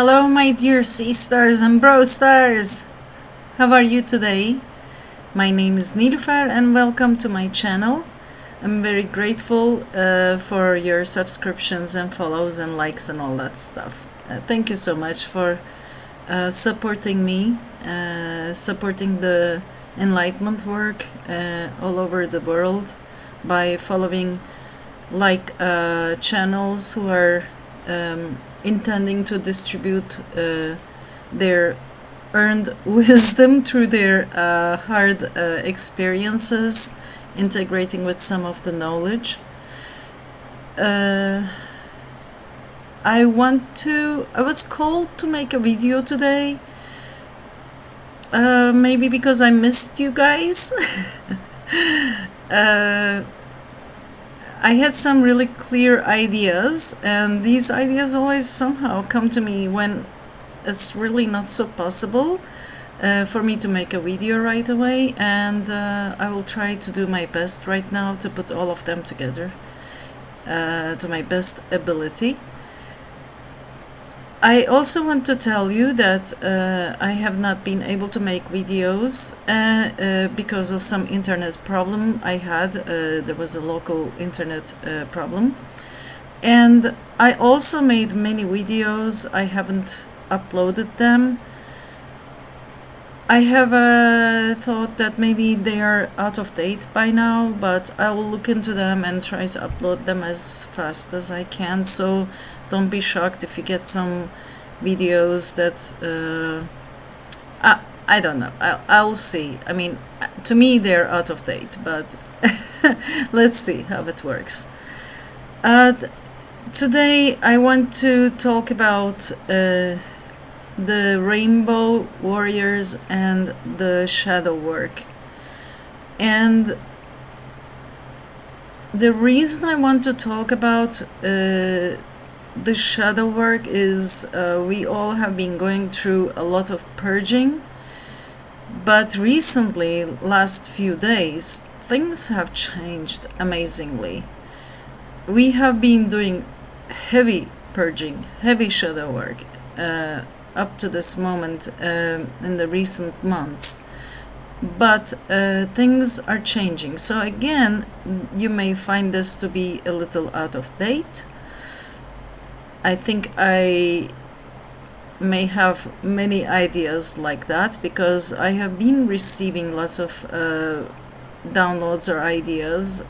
Hello, my dear sea stars and bro stars. How are you today? My name is Nilüfer and welcome to my channel. I'm very grateful for your subscriptions and follows and likes and all that stuff. Thank you so much for supporting me, supporting the enlightenment work all over the world by following channels who are intending to distribute their earned wisdom through their hard experiences, integrating with some of the knowledge. I was called to make a video today, maybe because I missed you guys. I had some really clear ideas, and these ideas always somehow come to me when it's really not so possible for me to make a video right away, and I will try to do my best right now to put all of them together to my best ability. I also want to tell you that I have not been able to make videos because of some internet problem I had. There was a local internet problem. And I also made many videos. I haven't uploaded them. I have thought that maybe they are out of date by now, but I will look into them and try to upload them as fast as I can. So don't be shocked if you get some videos that I don't know. I'll see. I mean, to me they're out of date, but let's see how it works. Today I want to talk about the Rainbow Warriors and the shadow work. And the reason I want to talk about the shadow work is we all have been going through a lot of purging, but recently, last few days, things have changed amazingly. We have been doing heavy purging, heavy shadow work up to this moment in the recent months, but things are changing. So again, you may find this to be a little out of date. I think I may have many ideas like that because I have been receiving lots of downloads or ideas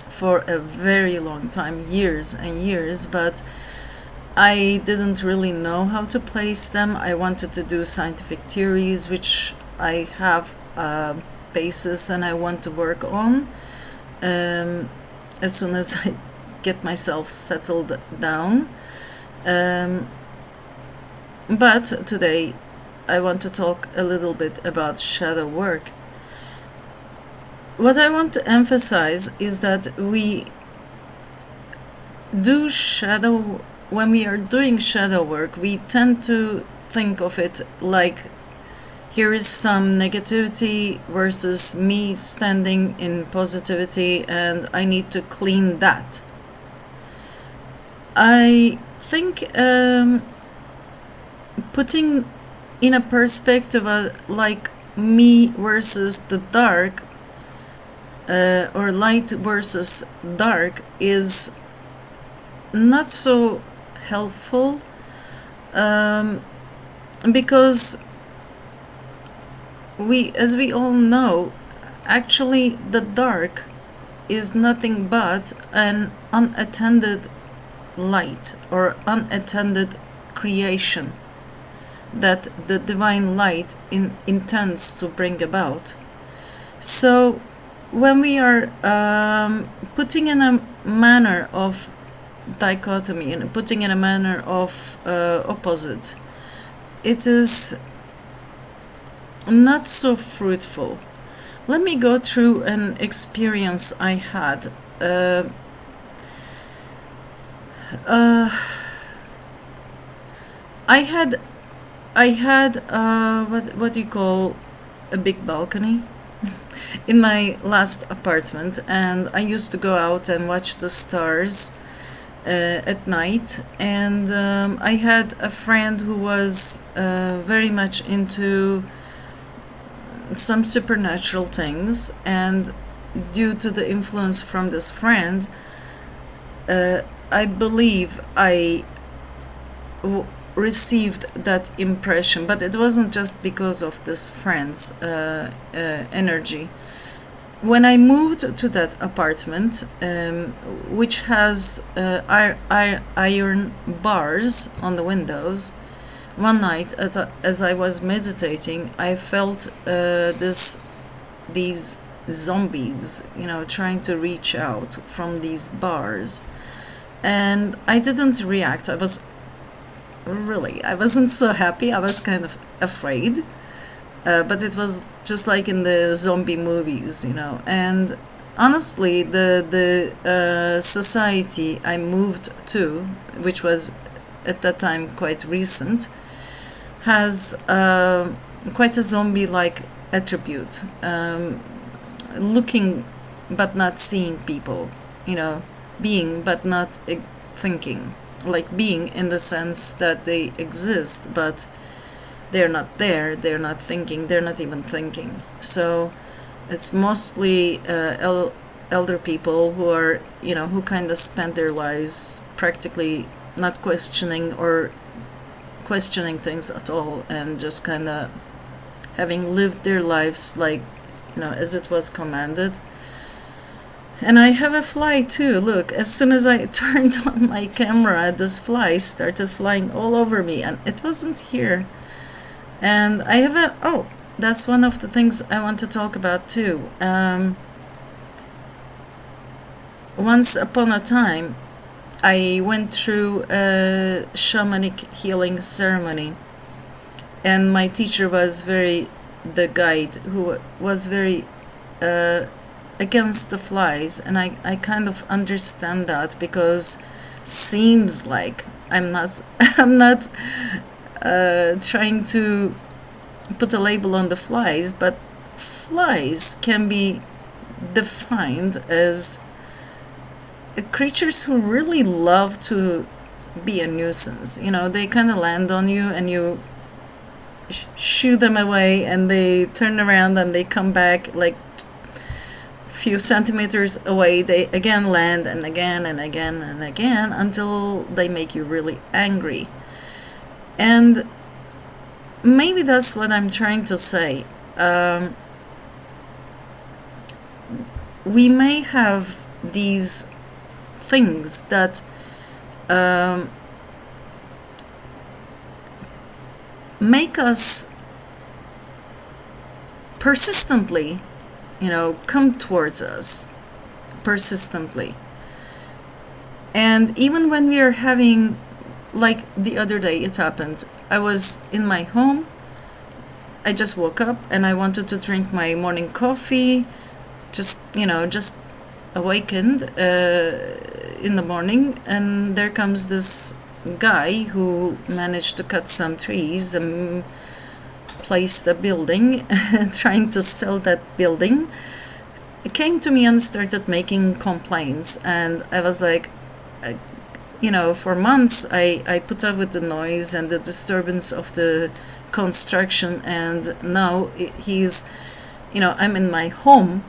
for a very long time, years and years, but I didn't really know how to place them. I wanted to do scientific theories, which I have a basis and I want to work on as soon as I get myself settled down. But today I want to talk a little bit about shadow work. What I want to emphasize is that we do when we are doing shadow work, we tend to think of it like here is some negativity versus me standing in positivity and I need to clean that. I think putting in a perspective like me versus the dark or light versus dark is not so helpful because as we all know, actually the dark is nothing but an unattended light or unattended creation that the divine light intends to bring about. So when we are putting in a manner of dichotomy and putting in a manner of opposite, it is not so fruitful. Let me go through an experience I had. I had what do you call a big balcony in my last apartment, and I used to go out and watch the stars at night, and I had a friend who was very much into some supernatural things, and due to the influence from this friend, I believe I received that impression, but it wasn't just because of this friend's energy. When I moved to that apartment, which has iron bars on the windows, one night as I was meditating, I felt these zombies, trying to reach out from these bars, and I didn't react. I wasn't so happy. I was kind of afraid, but it was just like in the zombie movies, And honestly, the society I moved to, which was at that time quite recent, has quite a zombie-like attribute, looking but not seeing people, being but not thinking, like being in the sense that they exist, but they're not there, they're not thinking, they're not even thinking. So it's mostly elder people who are, who kind of spend their lives practically not questioning things at all, and just kind of having lived their lives like, as it was commanded. And I have a fly too. Look, as soon as I turned on my camera, this fly started flying all over me, and it wasn't here. And I have that's one of the things I want to talk about too. Once upon a time, I went through a shamanic healing ceremony, and my teacher was the guide who was very against the flies, and I kind of understand that, because seems like I'm not trying to put a label on the flies, but flies can be defined as creatures who really love to be a nuisance. They kind of land on you, and you shoo them away, and they turn around and they come back like few centimeters away. They again land, and again and again and again, until they make you really angry. And maybe that's what I'm trying to say. We may have these things that make us persistently, come towards us persistently. And even when we are having, like the other day, it happened. I was in my home. I just woke up and I wanted to drink my morning coffee. Just awakened in the morning, and there comes this guy who managed to cut some trees and place the building, trying to sell that building. It came to me and started making complaints, and I was like, for months I put up with the noise and the disturbance of the construction, and now he's, I'm in my home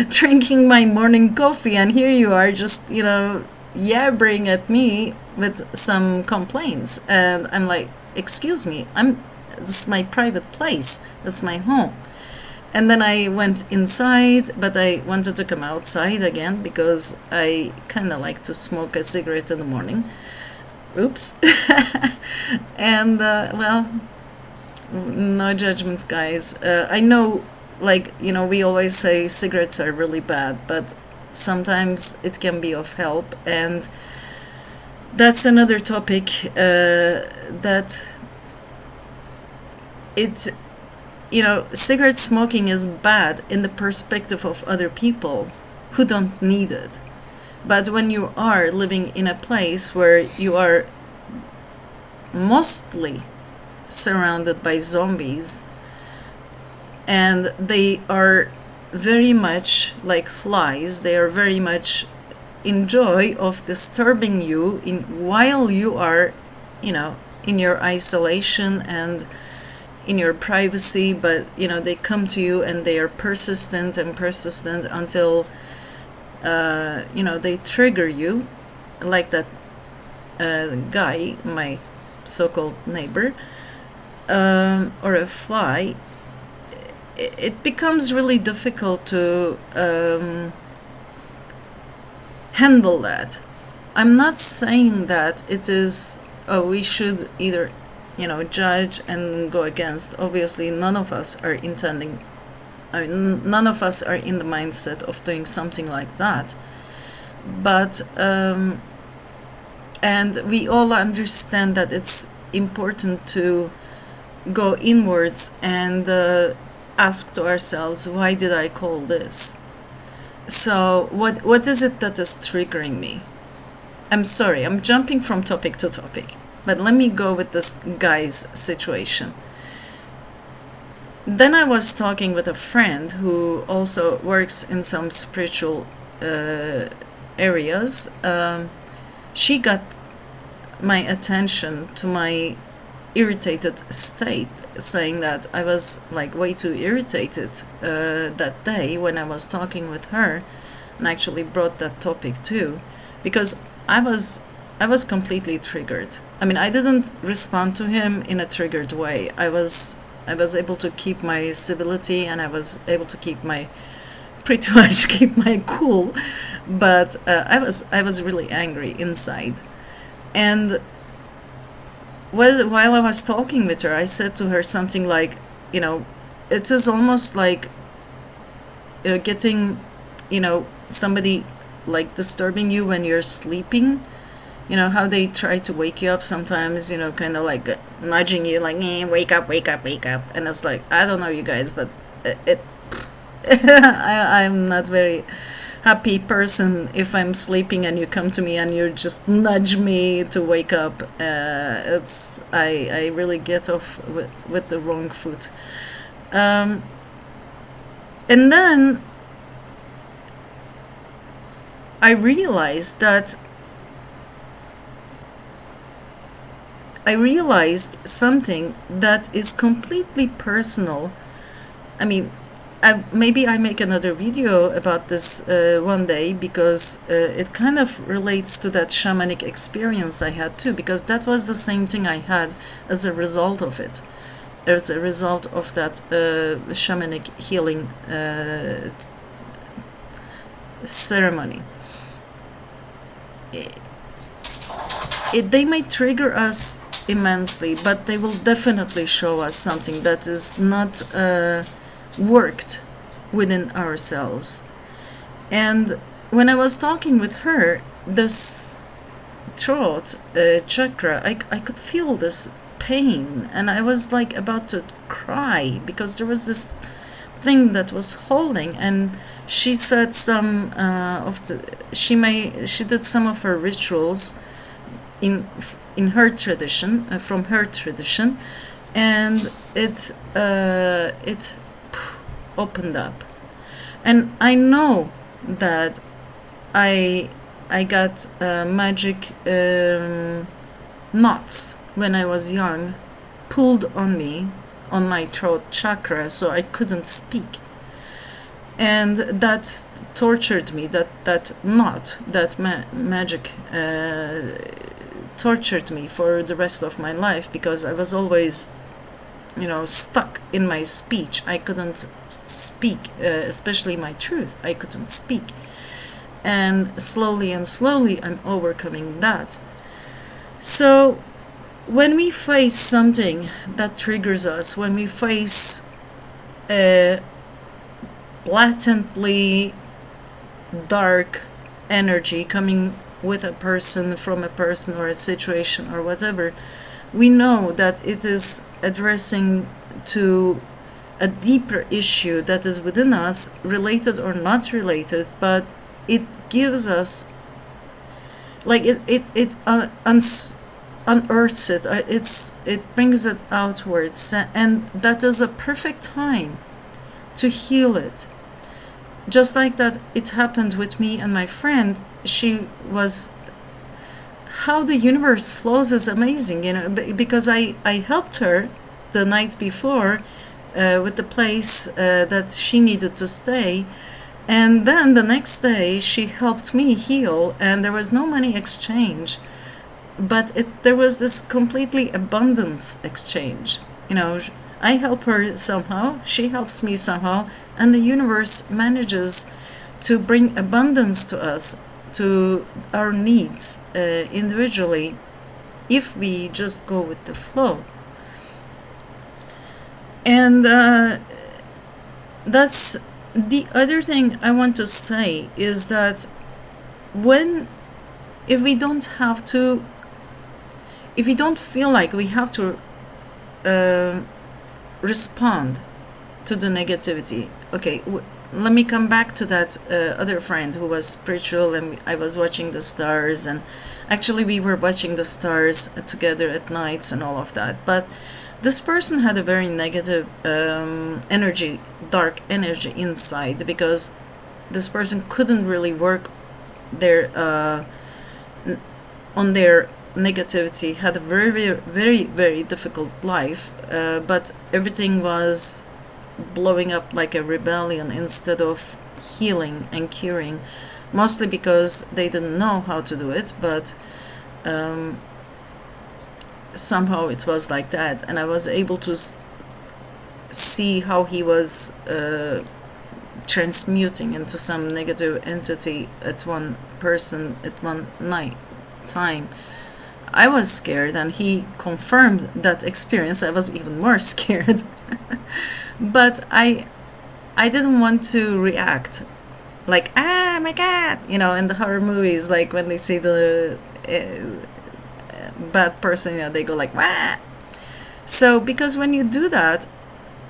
drinking my morning coffee, and here you are just, yabbering at me with some complaints. And I'm like, excuse me, this is my private place, that's my home. And then I went inside, but I wanted to come outside again because I kind of like to smoke a cigarette in the morning. Oops. And, no judgments, guys. I know, we always say cigarettes are really bad, but sometimes it can be of help. And that's another topic that it... cigarette smoking is bad in the perspective of other people who don't need it. But when you are living in a place where you are mostly surrounded by zombies, and they are very much like flies, they are very much enjoy of disturbing you while you are, in your isolation and in your privacy, but they come to you and they are persistent and persistent until they trigger you, like that guy, my so-called neighbor, or a fly. It becomes really difficult to handle that. I'm not saying that it is, we should either, judge and go against. Obviously, none of us are intending, none of us are in the mindset of doing something like that. But, and we all understand that it's important to go inwards and ask to ourselves, why did I call this? So what is it that is triggering me? I'm sorry, I'm jumping from topic to topic, but let me go with this guy's situation. Then I was talking with a friend who also works in some spiritual areas. She got my attention to my irritated state, saying that I was like way too irritated that day when I was talking with her, and actually brought that topic too, because I was completely triggered. I mean, I didn't respond to him in a triggered way. I was able to keep my civility, and I was able to pretty much keep my cool, but I was really angry inside. And while I was talking with her, I said to her something like, it is almost like getting, somebody like disturbing you when you're sleeping. How they try to wake you up sometimes, kind of like nudging you, like, wake up, wake up, wake up. And it's like, I don't know you guys, but I'm not very happy person if I'm sleeping and you come to me and you just nudge me to wake up. I really get off with the wrong foot. And then I realized something that is completely personal. I mean, maybe I make another video about this one day, because it kind of relates to that shamanic experience I had too, because that was the same thing I had as a result of it, as a result of that shamanic healing ceremony. They may trigger us immensely, but they will definitely show us something that is not worked within ourselves. And when I was talking with her, this throat chakra, I could feel this pain, and I was like about to cry, because there was this thing that was holding. And she said some she did some of her rituals in her tradition, from her tradition, and it opened up. And I know that I got magic knots when I was young pulled on me, on my throat chakra, so I couldn't speak. And that tortured me, that knot, that magic tortured me for the rest of my life, because I was always, stuck in my speech. I couldn't speak, especially my truth. I couldn't speak. And slowly I'm overcoming that. So when we face something that triggers us, when we face a blatantly dark energy coming with a person, from a person or a situation or whatever, we know that it is addressing to a deeper issue that is within us, related or not related, but it gives us, like, it unearths it, it brings it outwards, and that is a perfect time to heal it. just like that it happened with me and my friend. She was, how the universe flows is amazing, because I helped her the night before with the place that she needed to stay. And then the next day she helped me heal, and there was no money exchange, but there was this completely abundance exchange. I help her somehow, she helps me somehow, and the universe manages to bring abundance to us, to our needs individually, if we just go with the flow. And that's the other thing I want to say, is that if we don't feel like we have to respond to the negativity. Okay, let me come back to that other friend who was spiritual, and I was watching the stars, and actually we were watching the stars together at nights and all of that. But this person had a very negative energy, dark energy inside, because this person couldn't really work on their negativity, had a very, very, very, very difficult life, but everything was blowing up like a rebellion instead of healing and curing, mostly because they didn't know how to do it, but somehow it was like that. And I was able to see how he was transmuting into some negative entity at one person at one night time. I was scared, and he confirmed that experience. I was even more scared. But I didn't want to react like, ah, my God, in the horror movies, like when they see the bad person, they go like, wah. So, because when you do that,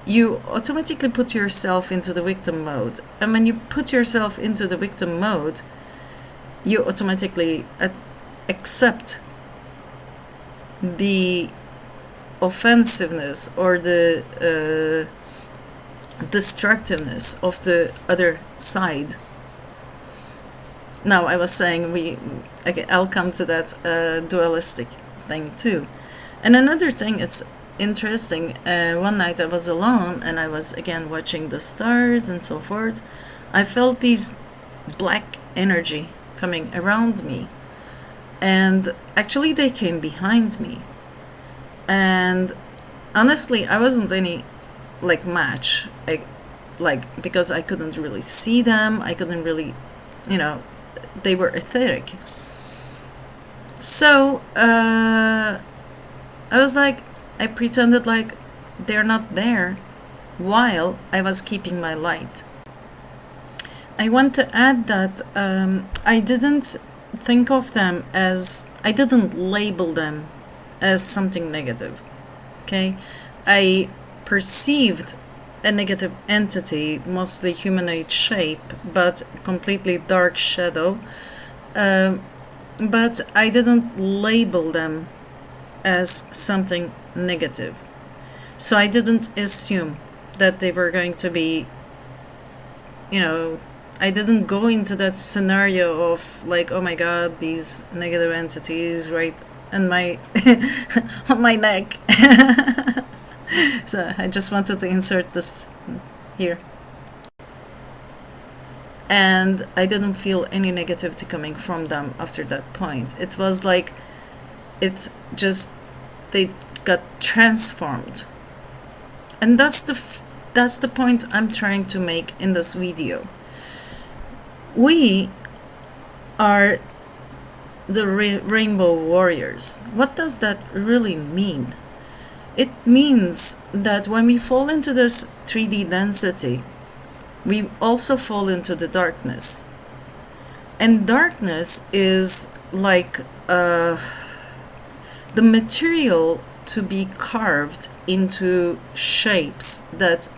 you automatically put yourself into the victim mode. And when you put yourself into the victim mode, you automatically accept the offensiveness or the destructiveness of the other side. Now, I was saying I'll come to that dualistic thing too. And another thing, it's interesting, one night I was alone and I was again watching the stars and so forth. I felt these black energy coming around me, and actually they came behind me, and honestly I wasn't any match, because I couldn't really see them, I couldn't really, they were etheric. So I was like, I pretended like they're not there while I was keeping my light. I want to add that I didn't think of them as, I didn't label them as something negative. Okay, I perceived a negative entity, mostly humanoid shape, but completely dark shadow. But I didn't label them as something negative. So I didn't assume that they were going to be, I didn't go into that scenario of like, oh my God, these negative entities right on my on my neck. So I just wanted to insert this here. And I didn't feel any negativity coming from them after that point. It was like, they got transformed. And that's the point I'm trying to make in this video. We are the rainbow warriors. What does that really mean? It means that when we fall into this 3D density, we also fall into the darkness. And darkness is like the material to be carved into shapes that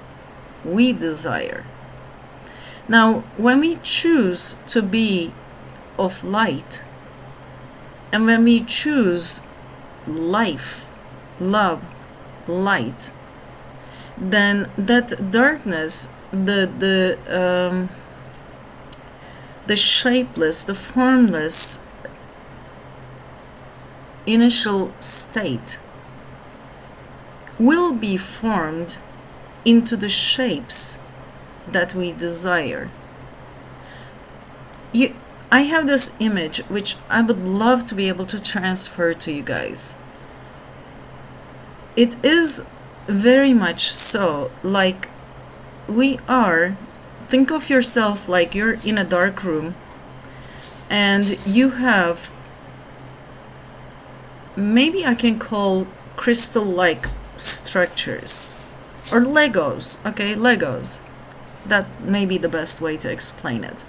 we desire. Now, when we choose to be of light, and when we choose life, love, light, then that darkness, the the shapeless, the formless initial state will be formed into the shapes that we desire. I have this image which I would love to be able to transfer to you guys. It is very much so like we are. Think of yourself like you're in a dark room and you have, maybe I can call crystal-like structures or Legos. Okay, Legos. That may be the best way to explain it.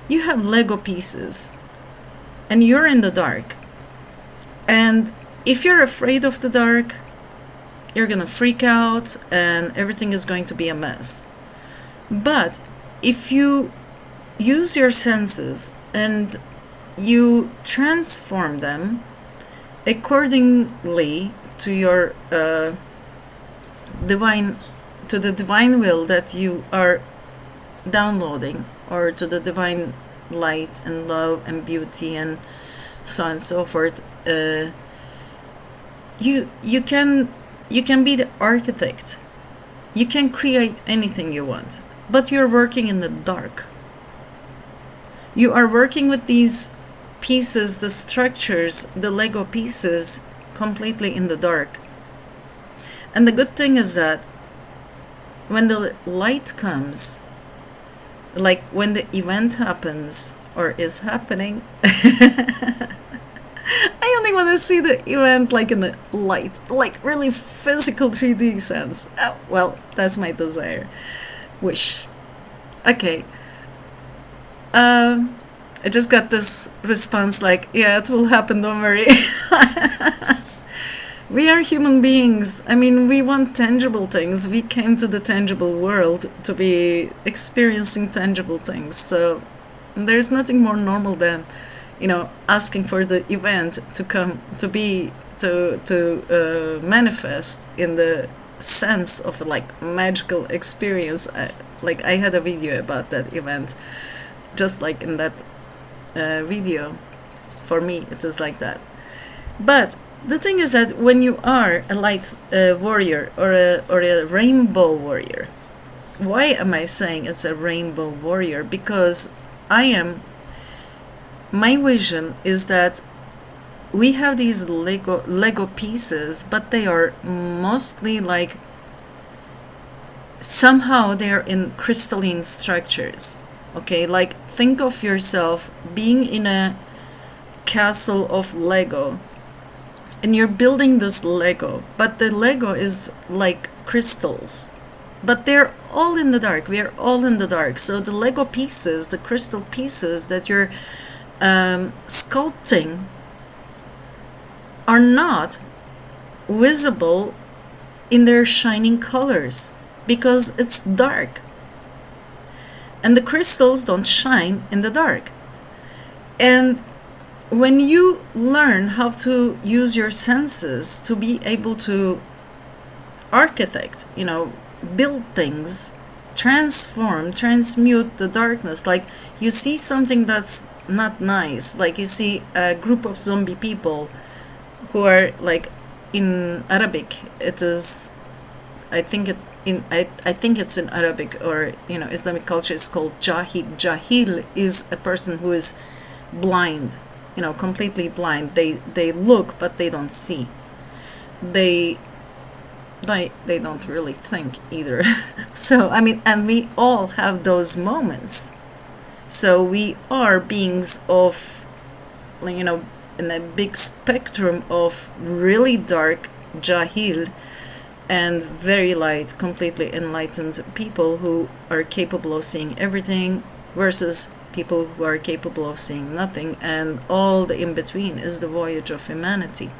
You have Lego pieces and you're in the dark. And if you're afraid of the dark, you're gonna freak out and everything is going to be a mess. But if you use your senses and you transform them accordingly to your divine will that you are downloading, or to the divine light and love and beauty and so on and so forth, you can be the architect. You can create anything you want, but you're working in the dark. You are working with these pieces, the structures, the Lego pieces, completely in the dark. And the good thing is that when the light comes, like when the event happens or is happening, I only want to see the event like in the light, like really physical 3D sense. Oh, well, that's my desire. Wish. Okay. I just got this response like, yeah, it will happen, don't worry. We are human beings. I mean, we want tangible things. We came to the tangible world to be experiencing tangible things. So there's nothing more normal than, asking for the event to come, to be, to manifest in the sense of like magical experience. I had a video about that event, just like in that video. For me, it is like that. But the thing is that when you are a light warrior or a rainbow warrior, why am I saying it's a rainbow warrior? Because my vision is that we have these Lego pieces, but they are mostly like, somehow they're in crystalline structures. Okay, like think of yourself being in a castle of Lego. And you're building this Lego, but the Lego is like crystals. But they're all in the dark. We are all in the dark. So the Lego pieces, the crystal pieces that you're sculpting are not visible in their shining colors because it's dark. And the crystals don't shine in the dark. And when you learn how to use your senses to be able to architect, build things, transmute the darkness, like you see something that's not nice, like you see a group of zombie people who are like, in Arabic, it is, I think it's in Arabic or Islamic culture, is called Jahil. Jahil is a person who is blind, completely blind. They look, but they don't see. They don't really think either. So, I mean, and we all have those moments. So we are beings of, in a big spectrum of really dark Jahil and very light, completely enlightened people who are capable of seeing everything, versus people who are capable of seeing nothing, and all the in between is the voyage of humanity.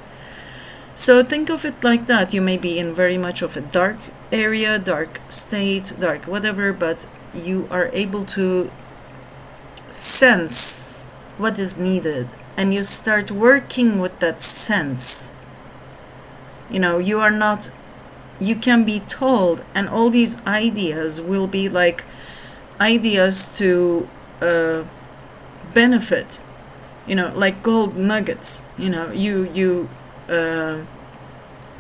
So think of it like that. You may be in very much of a dark area, dark state, dark whatever, but you are able to sense what is needed, and you start working with that sense. You can be told, and all these ideas will be like ideas to benefit, like gold nuggets. You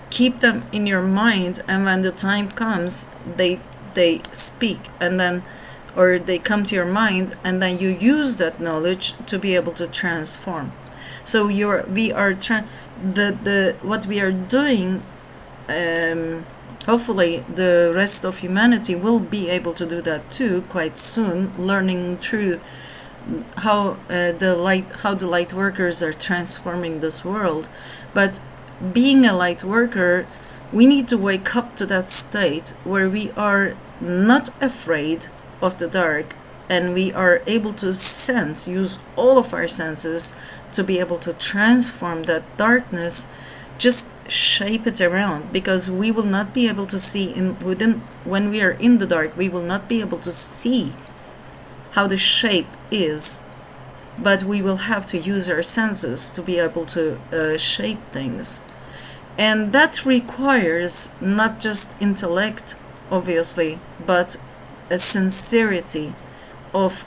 keep them in your mind, and when the time comes, they speak, and then, or they come to your mind, and then you use that knowledge to be able to transform. So what we are doing, hopefully the rest of humanity will be able to do that too quite soon, learning through how the light workers are transforming this world. But being a light worker, we need to wake up to that state where we are not afraid of the dark, and we are able to use all of our senses to be able to transform that darkness, just shape it around, because we will not be able to see when we are in the dark, we will not be able to see how the shape is, but we will have to use our senses to be able to shape things. And that requires not just intellect, obviously, but a sincerity of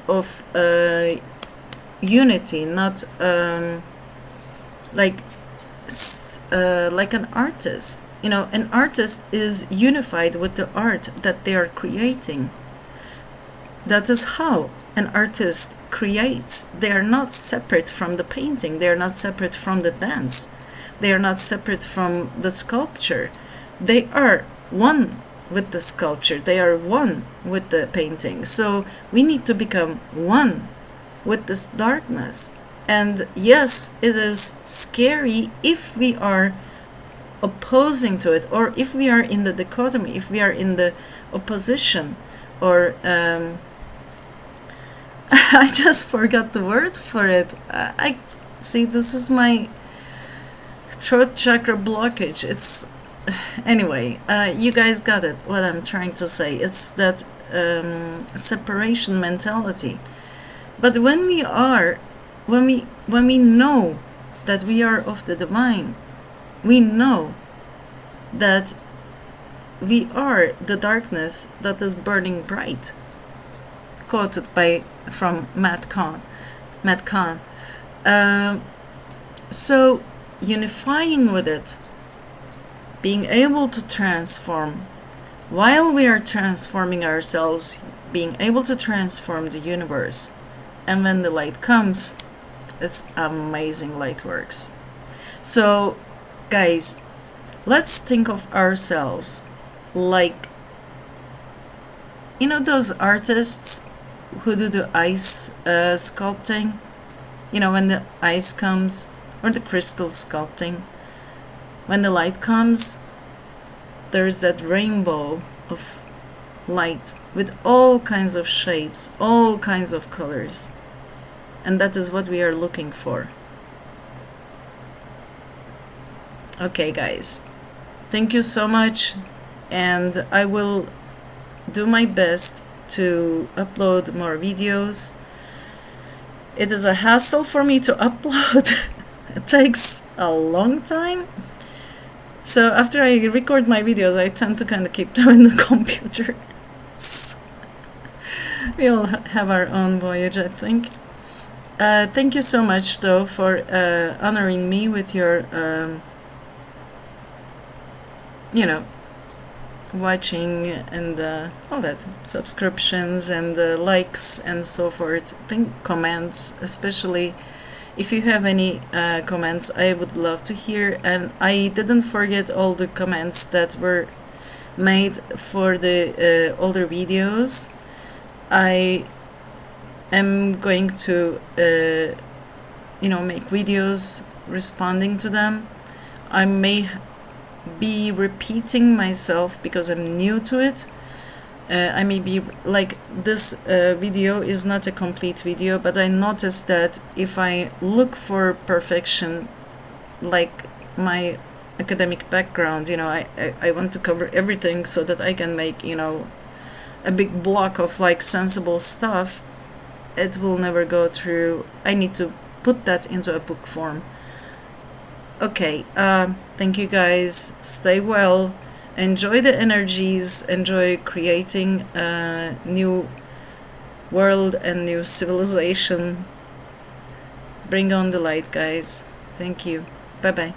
unity, not like an artist. An artist is unified with the art that they are creating. That is how an artist creates. They are not separate from the painting. They are not separate from the dance. They are not separate from the sculpture. They are one with the sculpture. They are one with the painting. So we need to become one with this darkness. And yes, it is scary if we are opposing to it, or if we are in the dichotomy, if we are in the opposition, or I just forgot the word for it. I see, this is my throat chakra blockage. It's anyway, you guys got it, what I'm trying to say. It's that separation mentality. But when we know that we are of the divine, we know that we are the darkness that is burning bright. Quoted from Matt Kahn. So unifying with it, being able to transform, while we are transforming ourselves, being able to transform the universe, and when the light comes, it's amazing light works. So guys, let's think of ourselves like, those artists who do the ice sculpting, when the ice comes, or the crystal sculpting, when the light comes, there's that rainbow of light with all kinds of shapes, all kinds of colors, and that is what we are looking for. Okay guys, thank you so much, and I will do my best to upload more videos. It is a hassle for me to upload. It takes a long time. So after I record my videos, I tend to kind of keep them in the computer. We all have our own voyage, I think. Thank you so much, though, for honoring me with your, watching and all that, subscriptions and likes and so forth. Comments, especially if you have any comments, I would love to hear. And I didn't forget all the comments that were made for the older videos. I am going to make videos responding to them. I may be repeating myself because I'm new to it. I may be like, this video is not a complete video, but I noticed that if I look for perfection, like my academic background, I want to cover everything so that I can make, a big block of like sensible stuff. It will never go through. I need to put that into a book form. Okay, thank you guys. Stay well. Enjoy the energies. Enjoy creating a new world and new civilization. Bring on the light, guys. Thank you. Bye bye.